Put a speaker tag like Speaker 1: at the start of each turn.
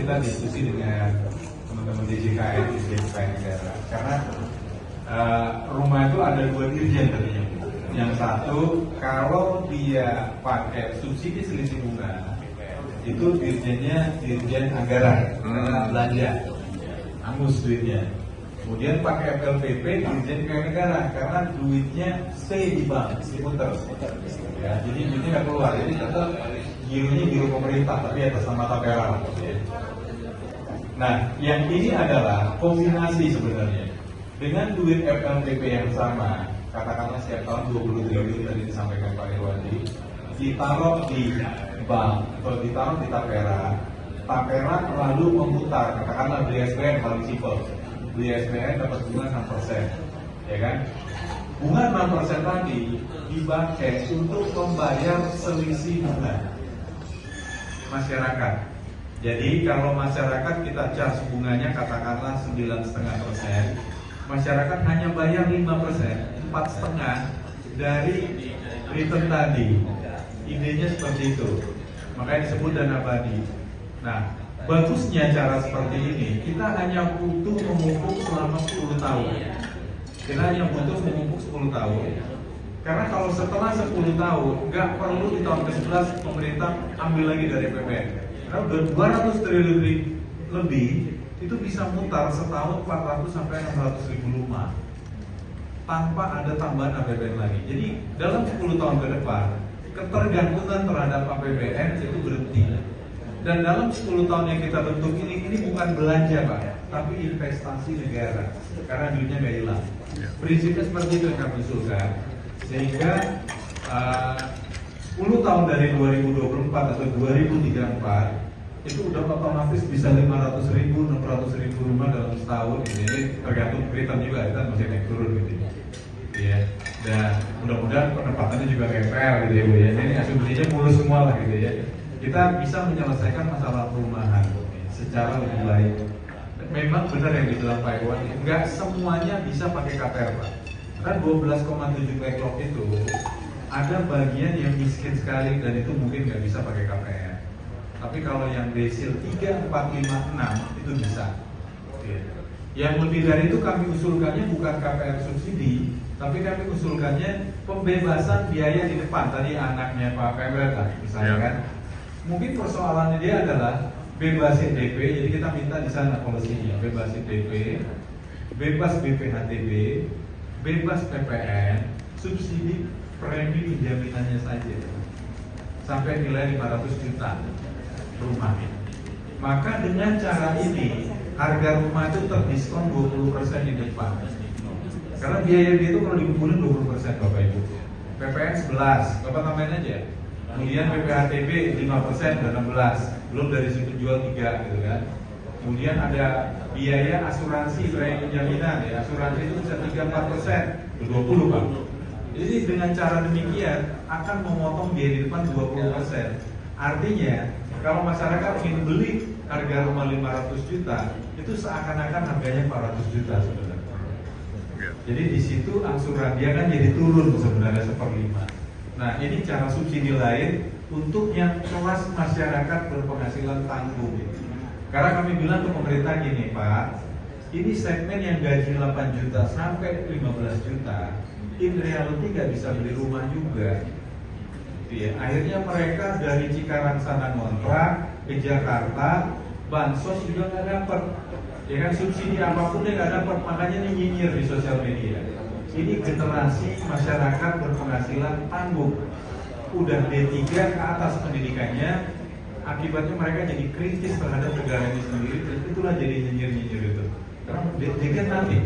Speaker 1: kita diskusi dengan teman-teman DJKN, DJKN Negara, karena rumah itu ada dua dirjen tadinya. Yang satu, kalau dia pakai subsidi selisih bunga, itu dirjennya dirjen anggaran, belanja, angus duitnya. Kemudian pakai FLPP, dirjen keuangan negara, karena duitnya stay di bank, diputar. Ya, jadi duitnya nggak keluar, jadi tetap gironya giro pemerintah, tapi atas nama tapera. Ya. Nah, yang ini adalah kombinasi sebenarnya dengan duit FLPP yang sama, katakanlah setiap tahun 20 triliun tadi disampaikan Pak Irwandi, ditaruh di bank atau ditaruh di tapera, tapera lalu memutar, katakanlah beli SBN paling simpel, beli SBN dapat bunga 6%, ya kan? Bunga 6% tadi dipakai untuk membayar selisih bunga masyarakat. Jadi kalau masyarakat kita charge bunganya katakanlah 9,5%, masyarakat hanya bayar 5%, 4,5% dari return tadi. Idenya seperti itu, makanya disebut dana abadi. Nah, bagusnya cara seperti ini, kita hanya butuh memumpuk selama 10 tahun. Kita hanya butuh memumpuk 10 tahun. Karena kalau setelah 10 tahun, nggak perlu di tahun ke-11 pemerintah ambil lagi dari APBN. Karena udah 200 triliun lebih, itu bisa mutar setahun 400 sampai 600 ribu rumah tanpa ada tambahan APBN lagi. Jadi dalam 10 tahun ke depan, ketergantungan terhadap APBN itu berhenti. Dan dalam 10 tahun yang kita bentuk ini bukan belanja Pak, tapi investasi negara, karena duitnya nggak hilang. Prinsipnya seperti itu yang kami usulkan, sehingga 10 tahun dari 2024 atau 2034 itu udah otomatis bisa 500 ribu, 600 ribu rumah dalam setahun. Ini tergantung return juga, kita masih naik turun gitu ya. Dan mudah-mudahan penempatannya juga KPL gitu ya Bu ya. Ini asumsinya mulus semua lah gitu ya. Kita bisa menyelesaikan masalah perumahan secara lebih baik. Memang benar yang dibilang Pak Iwan, nggak semuanya bisa pakai KPR Pak. Karena 12,7 backlog itu ada bagian yang miskin sekali dan itu mungkin nggak bisa pakai KPR. Tapi kalau yang desil 3, 4, 5, 6 itu bisa. Yang lebih dari itu kami usulkannya bukan KPR subsidi, tapi kami usulkannya pembebasan biaya di depan. Tadi anaknya Pak Pemret misalnya kan. Mungkin persoalannya dia adalah bebasin DP, jadi kita minta di sana polisinya bebasin DP, bebas BPHTB, bebas PPN, subsidi premi penjaminannya saja sampai nilai 500 juta rumah. Maka dengan cara ini harga rumah itu terdiskon 20% di depan. Karena biaya dia itu kalau dikumpulin 20% Bapak Ibu. PPN 11, Bapak tambahin aja. Kemudian PPHTB 5% dan 16, belum dari situ jual 3 gitu kan. Kemudian ada biaya asuransi premi penjaminan ya, asuransi itu bisa 3-4%, 20 Pak. Jadi dengan cara demikian akan memotong biaya di depan 20%. Artinya kalau masyarakat ingin beli harga rumah 500 juta, itu seakan-akan harganya 400 juta sebenarnya. Jadi di situ angsuran dia kan jadi turun sebenarnya 1/5. Nah ini cara subsidi lain untuk yang kelas masyarakat berpenghasilan tanggung. Karena kami bilang ke pemerintah gini Pak, ini segmen yang gaji 8 juta sampai 15 juta, in reality nggak bisa beli rumah juga. Ya, akhirnya mereka dari Cikarang sana ngontrak ke Jakarta, bansos juga nggak dapat, ya kan subsidi apapun dia nggak dapat, makanya ini nyinyir di sosial media. Ini generasi masyarakat berpenghasilan tanggung, udah D3 ke atas pendidikannya, akibatnya mereka jadi kritis terhadap negara ini sendiri, dan itulah jadi nyinyir-nyinyir itu. Karena D3 nanti